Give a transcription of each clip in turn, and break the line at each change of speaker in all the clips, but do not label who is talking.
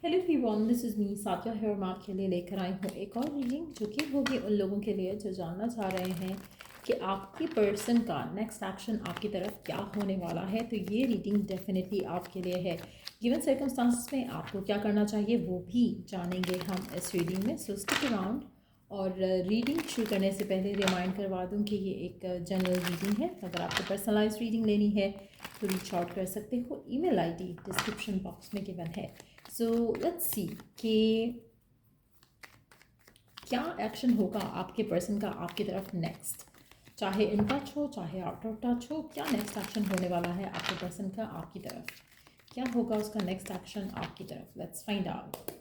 Hello everyone, this is me Sathiya है और मैं आपके लिए लेकर आई हूँ एक और रीडिंग जो कि होगी उन लोगों के लिए जो जानना चाह रहे हैं कि आपकी पर्सन का नेक्स्ट एक्शन आपकी तरफ क्या होने वाला है। तो ये रीडिंग डेफिनेटली आपके लिए है। गिवन सर्कमस्टांसिस में आपको क्या करना चाहिए वो भी जानेंगे हम इस रीडिंग में। सो स्टिक अराउंड। और रीडिंग शुरू करने से पहले रिमाइंड करवा दूँ कि ये एक जनरल रीडिंग है। अगर आपको पर्सनलाइज रीडिंग लेनी है तो रीच आउट कर सकते हो। ईमेल आईडी डिस्क्रिप्शन बॉक्स में गिवन है। सो लेट्स सी कि क्या एक्शन होगा आपके पर्सन का आपकी तरफ नेक्स्ट, चाहे इन टच हो चाहे आउट ऑफ टच हो। क्या नेक्स्ट एक्शन होने वाला है आपके पर्सन का आपकी तरफ, क्या होगा उसका नेक्स्ट एक्शन आपकी तरफ। Let's find out.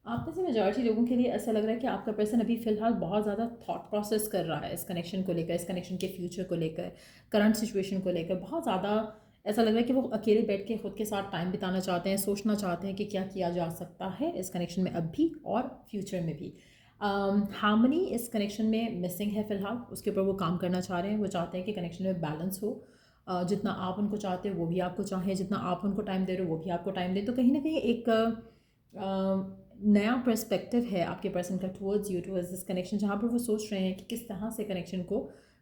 आप में से मेजॉरिटी लोगों के लिए ऐसा लग रहा है कि आपका पर्सन अभी फ़िलहाल बहुत ज़्यादा थॉट प्रोसेस कर रहा है इस कनेक्शन को लेकर, इस कनेक्शन के फ्यूचर को लेकर, करंट सिचुएशन को लेकर। बहुत ज़्यादा ऐसा लग रहा है कि वो अकेले बैठ के खुद के साथ टाइम बिताना चाहते हैं, सोचना चाहते हैं कि क्या किया जा सकता है इस कनेक्शन में अब भी और फ्यूचर में भी। हार्मनी इस कनेक्शन में मिसिंग है फ़िलहाल, उसके ऊपर वो काम करना चाह रहे हैं। वो चाहते हैं कि कनेक्शन में बैलेंस हो। जितना आप उनको चाहते हो वो भी आपको चाहें, जितना आप उनको टाइम दे रहे हो वो भी आपको टाइम दे। तो कहीं ना कहीं एक नया पर्सपेक्टिव है आपके पर्सन का towards you, towards this connection, जहाँ पर वो सोच रहे हैं कि किस तरह से कनेक्शन को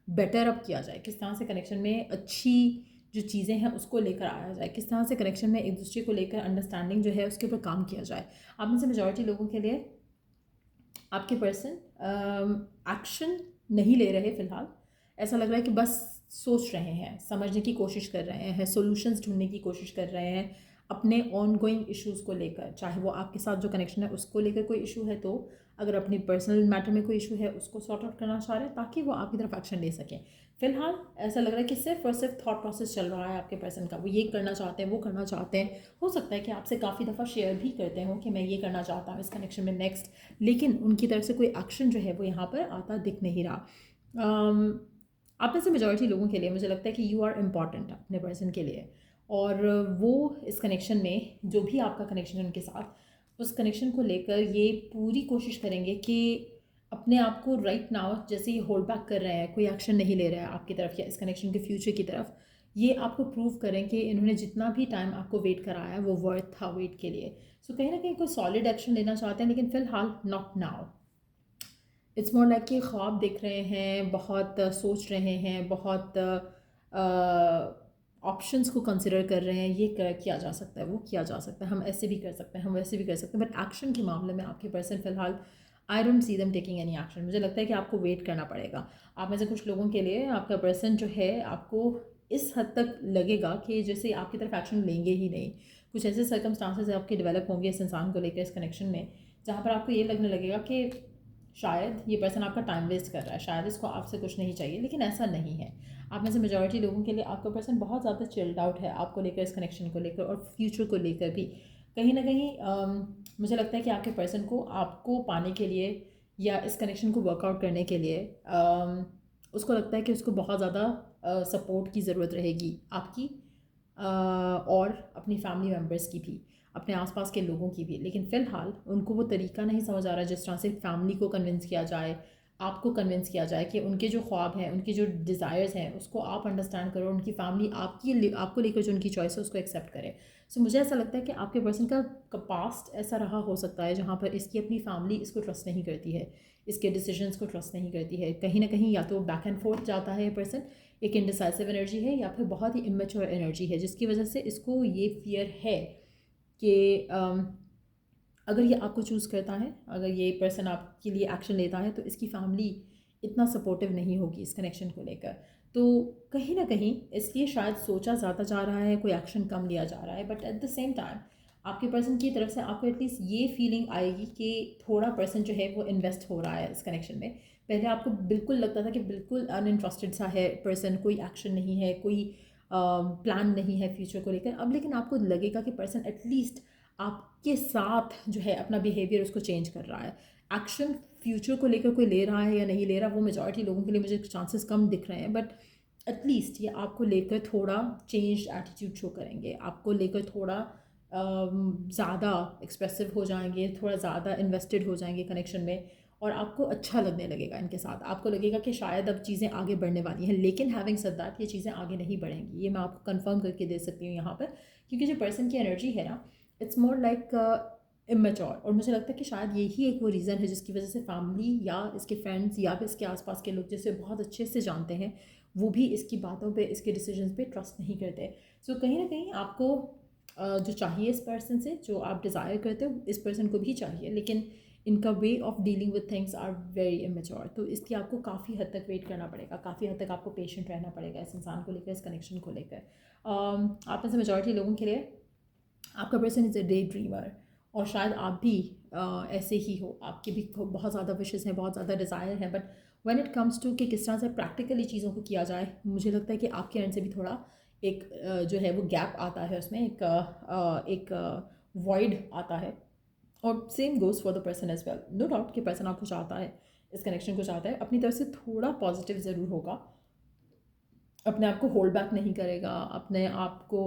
बेटर अप किया जाए, किस तरह से कनेक्शन में अच्छी जो चीज़ें हैं उसको लेकर आया जाए, किस तरह से कनेक्शन में एक दूसरे को लेकर अंडरस्टैंडिंग जो है उसके ऊपर काम किया जाए। आप में से मेजॉरिटी लोगों के लिए आपके पर्सन एक्शन नहीं ले रहे फ़िलहाल। ऐसा लग रहा है कि बस सोच रहे हैं, समझने की कोशिश कर रहे हैं, सॉल्यूशंस ढूंढने की कोशिश कर रहे हैं अपने ऑन गोइंग इशूज़ को लेकर। चाहे वो आपके साथ जो कनेक्शन है उसको लेकर कोई इशू है, तो अगर अपनी पर्सनल मैटर में कोई इशू है उसको सॉर्ट आउट करना चाह रहे हैं ताकि वो आपकी तरफ एक्शन ले सकें। फिलहाल ऐसा लग रहा है कि सिर्फ और सिर्फ थॉट प्रोसेस चल रहा है आपके पर्सन का। वो ये करना चाहते हैं, वो करना चाहते हैं। हो सकता है कि आपसे काफ़ी दफ़ा शेयर भी करते हो कि मैं ये करना चाहता हूँ इस कनेक्शन में नेक्स्ट, लेकिन उनकी तरफ से कोई एक्शन जो है वो यहाँ पर आता दिख नहीं रहा। आप में से मेजॉरिटी लोगों के लिए मुझे लगता है कि यू आर इम्पॉर्टेंट अपने पर्सन के लिए, और वो इस कनेक्शन में जो भी आपका कनेक्शन है उनके साथ, उस कनेक्शन को लेकर ये पूरी कोशिश करेंगे कि अपने आप को राइट नाउ जैसे ये होल्ड बैक कर रहे हैं, कोई एक्शन नहीं ले रहा है आपकी तरफ या इस कनेक्शन के फ्यूचर की तरफ, ये आपको प्रूव करें कि इन्होंने जितना भी टाइम आपको वेट कराया वो वर्थ था वेट के लिए। सो कहीं ना कहीं कोई सॉलिड एक्शन लेना चाहते हैं, लेकिन फ़िलहाल not now. It's more like कि ख्वाब देख रहे हैं, बहुत सोच रहे हैं, बहुत ऑप्शंस को कंसिडर कर रहे हैं। ये किया जा सकता है, वो किया जा सकता है, हम ऐसे भी कर सकते हैं, हम वैसे भी कर सकते हैं। बट एक्शन के मामले में आपके पर्सन फ़िलहाल I don't see them taking any action. मुझे लगता है कि आपको वेट करना पड़ेगा। आप में से कुछ लोगों के लिए आपका पर्सन जो है आपको इस हद तक लगेगा कि जैसे आपकी तरफ एक्शन लेंगे ही नहीं। कुछ ऐसे सर्कमस्टांसेस आपके डेवलप होंगे इस इंसान को लेकर, इस कनेक्शन में, जहाँ पर आपको ये लगने लगेगा कि शायद ये पर्सन आपका टाइम वेस्ट कर रहा है, शायद इसको आपसे कुछ नहीं चाहिए, लेकिन ऐसा नहीं है। आप में से मेजॉरिटी लोगों के लिए आपका पर्सन बहुत ज़्यादा चिल्ड आउट है आपको लेकर, इस कनेक्शन को लेकर और फ्यूचर को लेकर भी। कहीं ना कहीं मुझे लगता है कि आपके पर्सन को आपको पाने के लिए या इस कनेक्शन को वर्कआउट करने के लिए उसको लगता है कि उसको बहुत ज़्यादा सपोर्ट की ज़रूरत रहेगी आपकी, और अपनी फैमिली मेम्बर्स की भी, अपने आसपास के लोगों की भी। लेकिन फ़िलहाल उनको वो तरीका नहीं समझ आ रहा जिस तरह से फैमिली को कन्विंस किया जाए, आपको कन्विंस किया जाए कि उनके जो ख्वाब हैं, उनके जो डिज़ायर्स हैं उसको आप अंडरस्टैंड करो, उनकी फैमिली आपको लेकर जो उनकी चॉइस है उसको एक्सेप्ट करे। सो मुझे ऐसा लगता है कि आपके पर्सन का पास्ट ऐसा रहा हो सकता है जहाँ पर इसकी अपनी फैमिली इसको ट्रस्ट नहीं करती है, इसके डिसीजंस को ट्रस्ट नहीं करती है। कहीं ना कहीं या तो बैक एंड फोर्थ जाता है ये पर्सन, एक इनडिसाइसिव एनर्जी है, या फिर बहुत ही इमेच्योर एनर्जी है, जिसकी वजह से इसको ये फियर है कि अगर ये आपको चूज़ करता है, अगर ये पर्सन आपके लिए एक्शन लेता है, तो इसकी फैमिली इतना सपोर्टिव नहीं होगी इस कनेक्शन को लेकर। तो कहीं ना कहीं इसलिए शायद सोचा ज़्यादा जा रहा है, कोई एक्शन कम लिया जा रहा है। But at the same time आपके पर्सन की तरफ से आपको एटलीस्ट ये फीलिंग आएगी कि थोड़ा पर्सन जो है वो इन्वेस्ट हो रहा है इस कनेक्शन में। पहले आपको बिल्कुल लगता था कि बिल्कुल अनइंटरेस्टेड सा है पर्सन, कोई एक्शन नहीं है, कोई प्लान नहीं है फ्यूचर को लेकर। अब लेकिन आपको लगेगा कि पर्सन एटलीस्ट आपके साथ जो है अपना बिहेवियर उसको चेंज कर रहा है। एक्शन फ्यूचर को लेकर कोई ले रहा है या नहीं ले रहा, वो मेजॉरिटी लोगों के लिए मुझे चांसेस कम दिख रहे हैं। बट एटलीस्ट ये आपको लेकर थोड़ा चेंज एटीट्यूड शो करेंगे, आपको लेकर थोड़ा ज़्यादा एक्सप्रेसिव हो जाएंगे, थोड़ा ज़्यादा इन्वेस्टेड हो जाएंगे कनेक्शन में, और आपको अच्छा लगने लगेगा इनके साथ। आपको लगेगा कि शायद अब चीज़ें आगे बढ़ने वाली हैं, लेकिन हैविंग सेड दैट ये चीज़ें आगे नहीं बढ़ेंगी। ये मैं आपको कंफर्म करके दे सकती हूँ यहाँ पर, क्योंकि जो पर्सन की एनर्जी है ना, इट्स मोर लाइक इमेच्योर। और मुझे लगता है कि शायद यही एक वो रीज़न है जिसकी वजह से फैमिली या इसके फ्रेंड्स या फिर इसके आसपास के लोग जिसे बहुत अच्छे से जानते हैं, वो भी इसकी बातों पे, इसके डिसीजंस पे ट्रस्ट नहीं करते। सो कहीं ना कहीं आपको जो चाहिए इस पर्सन से, जो आप डिज़ायर करते हो, इस पर्सन को भी चाहिए, लेकिन इनका way of dealing with things are very immature. तो इसलिए आपको काफ़ी हद तक वेट करना पड़ेगा, काफ़ी हद तक आपको पेशेंट रहना पड़ेगा इस इंसान को लेकर, इस कनेक्शन को लेकर। आप में से मेजॉरिटी लोगों के लिए आपका person is a day dreamer, और शायद आप भी ऐसे ही हो। आपके भी बहुत ज़्यादा विशेज़ हैं, बहुत ज़्यादा डिज़ायर हैं, but when it comes to कि किस तरह से प्रैक्टिकली चीज़ों को किया जाए, मुझे लगता है कि आपके एंड से भी थोड़ा एक जो है वो गैप आता है उसमें, एक वॉइड आता है। और same goes for the person as well. No doubt कि पर्सन आपको चाहता है, इस कनेक्शन को चाहता है, अपनी तरफ से थोड़ा पॉजिटिव ज़रूर होगा, अपने आप को होल्ड बैक नहीं करेगा, अपने आप को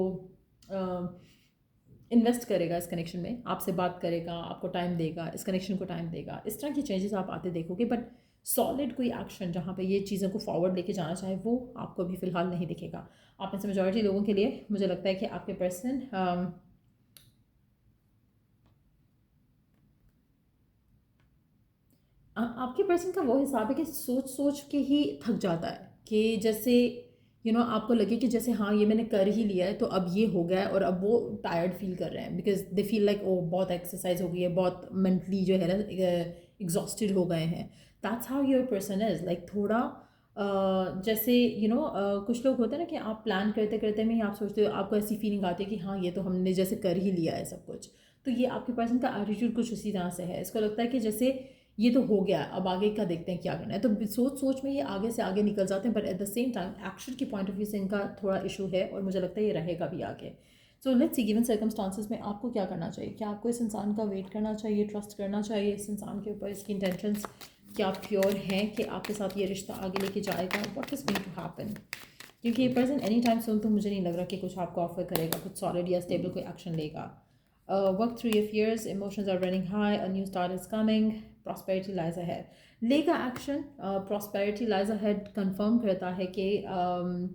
इन्वेस्ट करेगा इस कनेक्शन में, आपसे बात करेगा, आपको टाइम देगा, इस कनेक्शन को टाइम देगा। इस तरह की चेंजेस आप आते देखोगे, बट सॉलिड कोई एक्शन जहाँ पे ये चीज़ों को फॉरवर्ड लेके जाना चाहे, वो आपको अभी फ़िलहाल नहीं दिखेगा। आप में से मेजॉरिटी लोगों के लिए मुझे लगता है कि आपके पर्सन आपके पर्सन का वो हिसाब है कि सोच सोच के ही थक जाता है, कि जैसे आपको लगे कि जैसे हाँ ये मैंने कर ही लिया है तो अब ये हो गया है, और अब वो टायर्ड फील कर रहे हैं, because they feel like oh बहुत एक्सरसाइज हो गई है, बहुत मेंटली जो है ना एग्जॉस्टेड हो गए हैं। That's how your person is like, थोड़ा जैसे कुछ लोग होते हैं ना कि आप प्लान करते करते में ही आप सोचते हो, आपको ऐसी फीलिंग आती है कि हाँ ये तो हमने जैसे कर ही लिया है सब कुछ। तो ये आपके पर्सन का एटीट्यूड कुछ उसी तरह से है। इसको लगता है कि जैसे ये तो हो गया, अब आगे का देखते हैं क्या करना है। तो सोच सोच में ये आगे से आगे निकल जाते हैं, but at the same time action के पॉइंट ऑफ व्यू से इनका थोड़ा इशू है, और मुझे लगता है ये रहेगा भी आगे। So let's see given circumstances में आपको क्या करना चाहिए। क्या आपको इस इंसान का वेट करना चाहिए, ट्रस्ट करना चाहिए इस इंसान के ऊपर, इसकी इंटेंशंस क्या प्योर हैं कि आपके साथ ये रिश्ता आगे लेके जाएगा, what is going to happen. क्योंकि ये पर्सन एनी टाइम सुन तो मुझे नहीं लग रहा कि कुछ आपको ऑफर करेगा, कुछ सॉलिड या स्टेबल कोई एक्शन लेगा। Work through your fears, emotions are running high, a new start is coming, prosperity lies ahead. लेगा action, prosperity lies ahead confirm करता है कि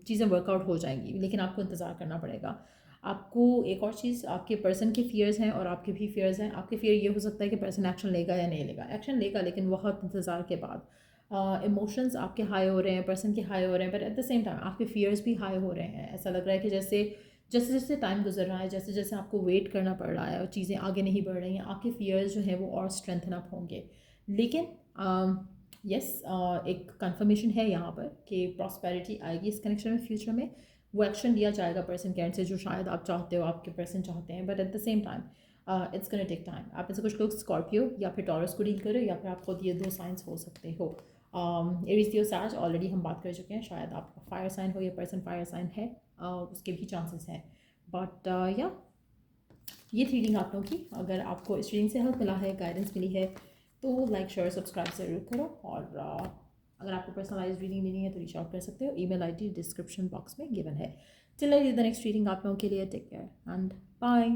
चीज़ें वर्कआउट हो जाएंगी, लेकिन आपको इंतज़ार करना पड़ेगा। आपको एक और चीज़, आपके पर्सन के फियर्स हैं और आपके भी फियर्स हैं। आपके फियर ये हो सकता है कि पर्सन एक्शन लेगा या नहीं लेगा, एक्शन लेगा लेकिन बहुत इंतज़ार के बाद। इमोशंस आपके हाई हो रहे हैं, पर्सन के हाई हो रहे हैं, but at the same time आपके फियर्स भी हाई हो रहे हैं। ऐसा लग रहा है कि जैसे जैसे जैसे टाइम गुजर रहा है, जैसे जैसे आपको वेट करना पड़ रहा है और चीज़ें आगे नहीं बढ़ रही हैं, आपके फियर्स जो हैं वो और स्ट्रेंथन अप होंगे। लेकिन यस, एक कंफर्मेशन है यहाँ पर कि प्रॉस्पेरिटी आएगी इस कनेक्शन में फ्यूचर में। वो एक्शन लिया जाएगा पर्सन के एंड से जो शायद आप चाहते हो, आपके पर्सन चाहते हैं, but at the same time it's gonna take time. आप में से कुछ लोग स्कॉर्पियो या फिर टॉरस को डील करो, या फिर आप खुद ये दो साइंस हो सकते हो। एरीज लियो सैज ऑलरेडी हम बात कर चुके हैं, शायद आप फायर साइन हो, या पर्सन फायर साइन है, उसके भी चांसेस हैं। बट या ये थी रीडिंग आप लोगों की। अगर आपको इस रीडिंग से हेल्प मिला है, गाइडेंस मिली है, तो लाइक शेयर सब्सक्राइब ज़रूर करो। और अगर आपको पर्सनलाइज रीडिंग लेनी है तो रीच आउट कर सकते हो, ईमेल आईडी डिस्क्रिप्शन बॉक्स में गिवन है। Till I the next reading आप लोगों के लिए टेक केयर एंड बाय।